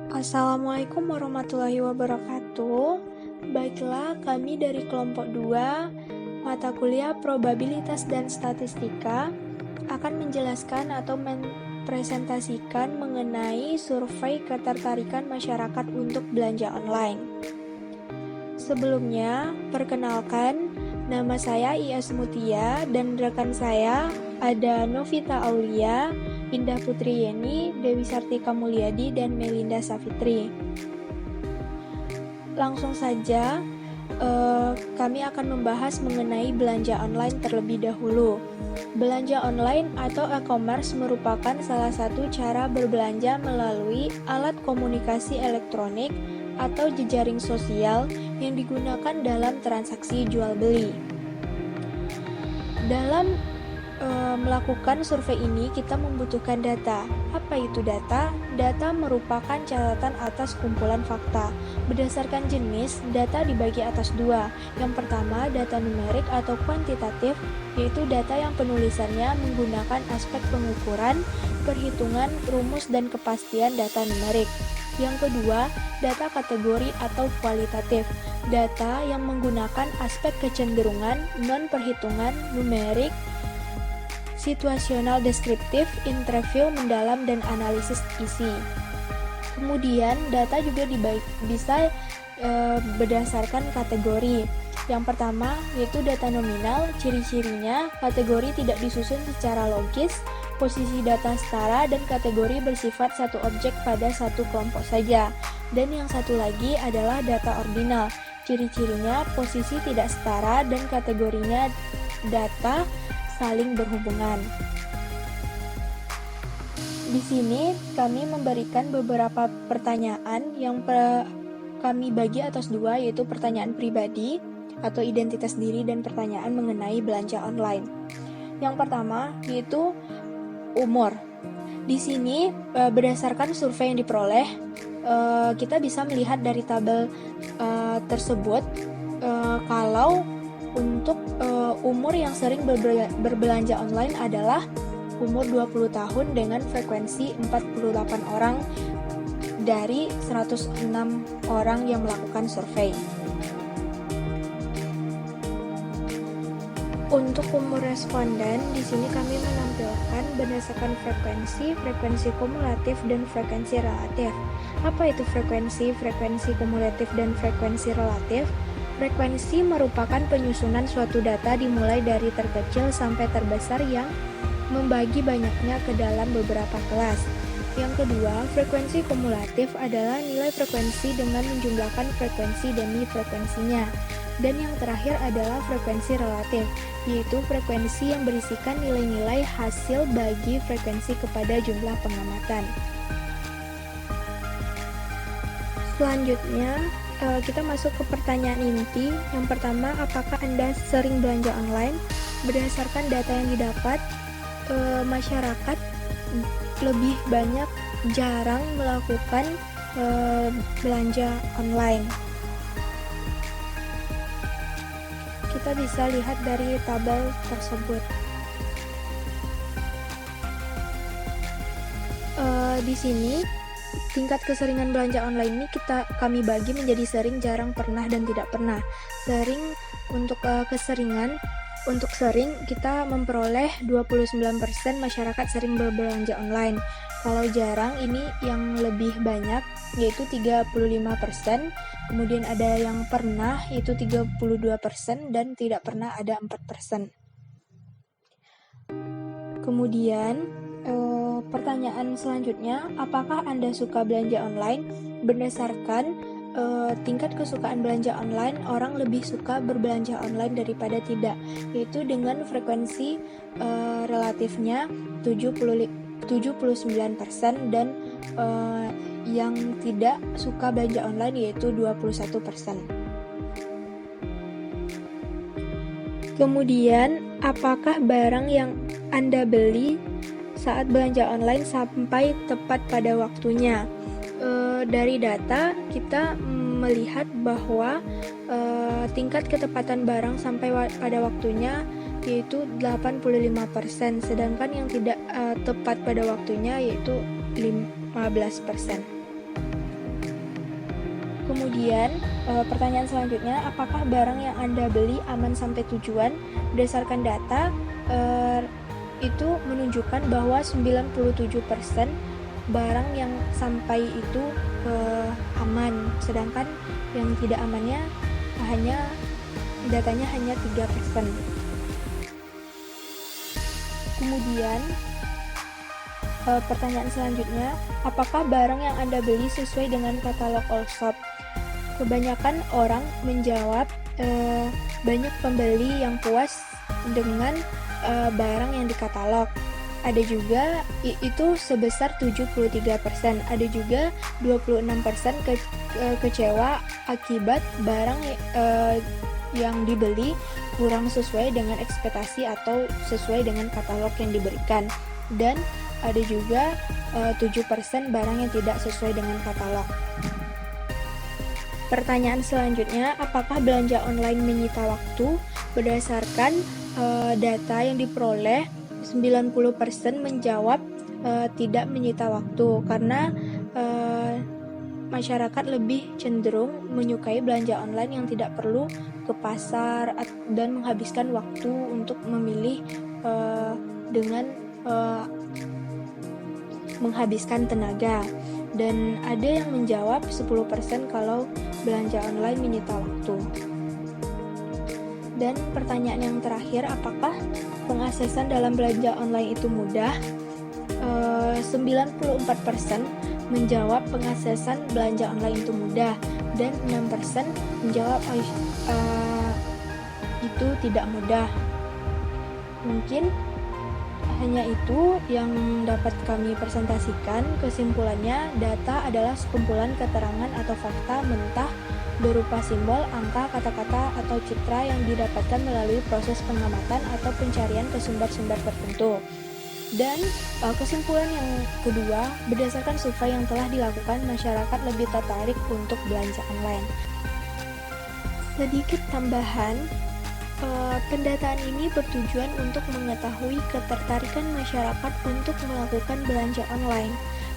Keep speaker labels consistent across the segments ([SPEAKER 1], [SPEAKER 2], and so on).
[SPEAKER 1] Assalamualaikum warahmatullahi wabarakatuh. Baiklah, kami dari kelompok 2, mata kuliah Probabilitas dan Statistika, akan menjelaskan atau mempresentasikan mengenai survei ketertarikan masyarakat untuk belanja online. Sebelumnya, perkenalkan, nama saya IS Mutia dan rekan saya ada Novita Aulia, Indah Putri Yeni, Dewi Sartika Mulyadi, dan Melinda Safitri. Langsung saja, kami akan membahas mengenai belanja online terlebih dahulu. Belanja online atau e-commerce merupakan salah satu cara berbelanja melalui alat komunikasi elektronik atau jejaring sosial yang digunakan dalam transaksi jual-beli. Dalam melakukan survei ini, kita membutuhkan data. Apa itu data? Data merupakan catatan atas kumpulan fakta. Berdasarkan jenis, data dibagi atas dua. Yang pertama, data numerik atau kuantitatif, yaitu data yang penulisannya menggunakan aspek pengukuran, perhitungan, rumus, dan kepastian data numerik. Yang kedua, data kategori atau kualitatif, data yang menggunakan aspek kecenderungan, non-perhitungan, numerik, situasional deskriptif, interview mendalam, dan analisis isi. Kemudian, data juga bisa berdasarkan kategori. Yang pertama, yaitu data nominal, ciri-cirinya, kategori tidak disusun secara logis, posisi data setara, dan kategori bersifat satu objek pada satu kelompok saja. Dan yang satu lagi adalah data ordinal, ciri-cirinya, posisi tidak setara, dan kategorinya data saling berhubungan. Di sini kami memberikan beberapa pertanyaan yang kami bagi atas dua, yaitu pertanyaan pribadi atau identitas diri dan pertanyaan mengenai belanja online. Yang pertama yaitu umur. Di sini berdasarkan survei yang diperoleh, kita bisa melihat dari tabel tersebut kalau untuk umur yang sering berbelanja online adalah umur 20 tahun dengan frekuensi 48 orang dari 106 orang yang melakukan survei. Untuk umur responden, di sini kami menampilkan berdasarkan frekuensi kumulatif, dan frekuensi relatif. Apa itu frekuensi kumulatif, dan frekuensi relatif? Frekuensi merupakan penyusunan suatu data dimulai dari terkecil sampai terbesar yang membagi banyaknya ke dalam beberapa kelas. Yang kedua, frekuensi kumulatif adalah nilai frekuensi dengan menjumlahkan frekuensi demi frekuensinya. Dan yang terakhir adalah frekuensi relatif, yaitu frekuensi yang berisikan nilai-nilai hasil bagi frekuensi kepada jumlah pengamatan. Selanjutnya, kita masuk ke pertanyaan inti. Yang pertama, apakah Anda sering belanja online? Berdasarkan data yang didapat, masyarakat lebih banyak jarang melakukan belanja online. Kita bisa lihat dari tabel tersebut. Di sini tingkat keseringan belanja online ini kami bagi menjadi sering, jarang, pernah, dan tidak pernah. Sering, untuk keseringan, untuk sering kita memperoleh 29% masyarakat sering berbelanja online. Kalau jarang ini yang lebih banyak, yaitu 35%. Kemudian ada yang pernah, yaitu 32%, dan tidak pernah ada 4%. Kemudian pertanyaan selanjutnya, apakah Anda suka belanja online? Berdasarkan tingkat kesukaan belanja online, orang lebih suka berbelanja online daripada tidak, yaitu dengan frekuensi relatifnya 79%, dan yang tidak suka belanja online yaitu 21%. Kemudian, apakah barang yang Anda beli saat belanja online sampai tepat pada waktunya? Dari data kita melihat bahwa tingkat ketepatan barang sampai pada waktunya yaitu 85%, sedangkan yang tidak tepat pada waktunya yaitu 15%. Kemudian, pertanyaan selanjutnya, apakah barang yang Anda beli aman sampai tujuan? Berdasarkan data, itu menunjukkan bahwa 97% barang yang sampai itu aman, sedangkan yang tidak amannya datanya hanya 3%. Kemudian, pertanyaan selanjutnya, apakah barang yang Anda beli sesuai dengan katalog all shop? Kebanyakan orang menjawab banyak pembeli yang puas dengan barang yang dikatalog. Ada juga itu sebesar 73%, ada juga 26% kecewa akibat barang yang dibeli kurang sesuai dengan ekspektasi atau sesuai dengan katalog yang diberikan, dan ada juga 7% barang yang tidak sesuai dengan katalog. Pertanyaan selanjutnya, apakah belanja online menyita waktu? Berdasarkan data yang diperoleh, 90% menjawab tidak menyita waktu, karena masyarakat lebih cenderung menyukai belanja online yang tidak perlu ke pasar dan menghabiskan waktu untuk memilih dengan menghabiskan tenaga. Dan ada yang menjawab 10% kalau belanja online menyita waktu. Dan pertanyaan yang terakhir, apakah pengaksesan dalam belanja online itu mudah? 94% menjawab pengaksesan belanja online itu mudah, dan 6% menjawab itu tidak mudah. Mungkin hanya itu yang dapat kami presentasikan. Kesimpulannya, data adalah sekumpulan keterangan atau fakta mentah berupa simbol, angka, kata-kata, atau citra yang didapatkan melalui proses pengamatan atau pencarian ke sumber-sumber tertentu. Dan kesimpulan yang kedua, berdasarkan survei yang telah dilakukan, masyarakat lebih tertarik untuk belanja online. Sedikit tambahan, pendataan ini bertujuan untuk mengetahui ketertarikan masyarakat untuk melakukan belanja online.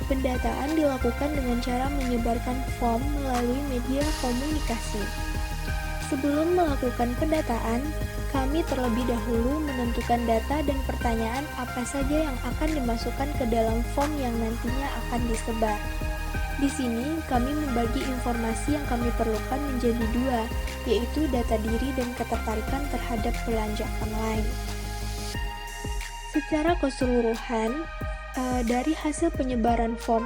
[SPEAKER 1] Pendataan dilakukan dengan cara menyebarkan form melalui media komunikasi. Sebelum melakukan pendataan, kami terlebih dahulu menentukan data dan pertanyaan apa saja yang akan dimasukkan ke dalam form yang nantinya akan disebar. Di sini, kami membagi informasi yang kami perlukan menjadi dua, yaitu data diri dan ketertarikan terhadap belanja online. Secara keseluruhan, dari hasil penyebaran form,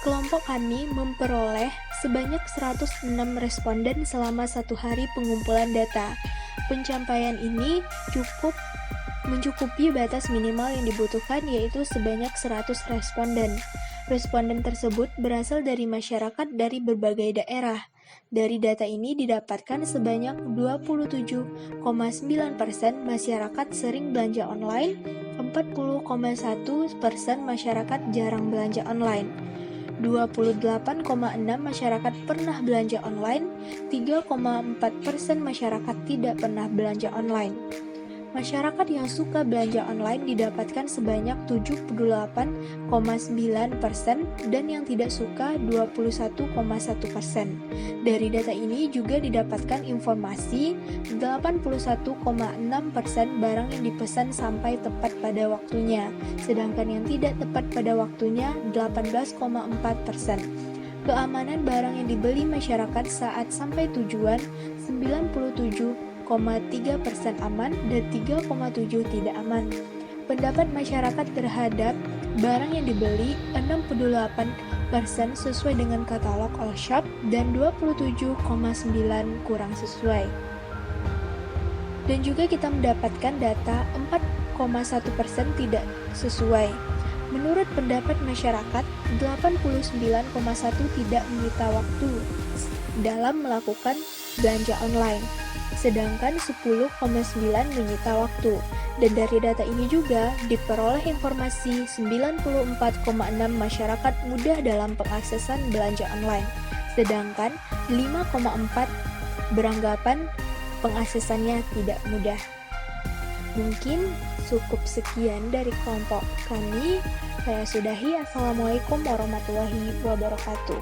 [SPEAKER 1] kelompok kami memperoleh sebanyak 106 responden selama 1 hari pengumpulan data. Pencapaian ini mencukupi batas minimal yang dibutuhkan, yaitu sebanyak 100 responden. Responden tersebut berasal dari masyarakat dari berbagai daerah. Dari data ini didapatkan sebanyak 27,9% masyarakat sering belanja online, 40,1% masyarakat jarang belanja online, 28,6% masyarakat pernah belanja online, 3,4% masyarakat tidak pernah belanja online. Masyarakat yang suka belanja online didapatkan sebanyak 78,9% dan yang tidak suka 21,1%. Dari data ini juga didapatkan informasi 81,6% barang yang dipesan sampai tepat pada waktunya, sedangkan yang tidak tepat pada waktunya 18,4%. Keamanan barang yang dibeli masyarakat saat sampai tujuan 97,3% aman dan 3,7% tidak aman. Pendapat masyarakat terhadap barang yang dibeli 68% sesuai dengan katalog all shop dan 27,9% kurang sesuai. Dan juga kita mendapatkan data 4,1% tidak sesuai. Menurut pendapat masyarakat, 89,1% tidak menyita waktu dalam melakukan belanja online, sedangkan 10,9% menyita waktu. Dan dari data ini juga diperoleh informasi 94,6% masyarakat mudah dalam pengaksesan belanja online, sedangkan 5,4% beranggapan pengaksesannya tidak mudah. Mungkin cukup sekian dari kelompok kami. Saya sudahi. Assalamualaikum warahmatullahi wabarakatuh.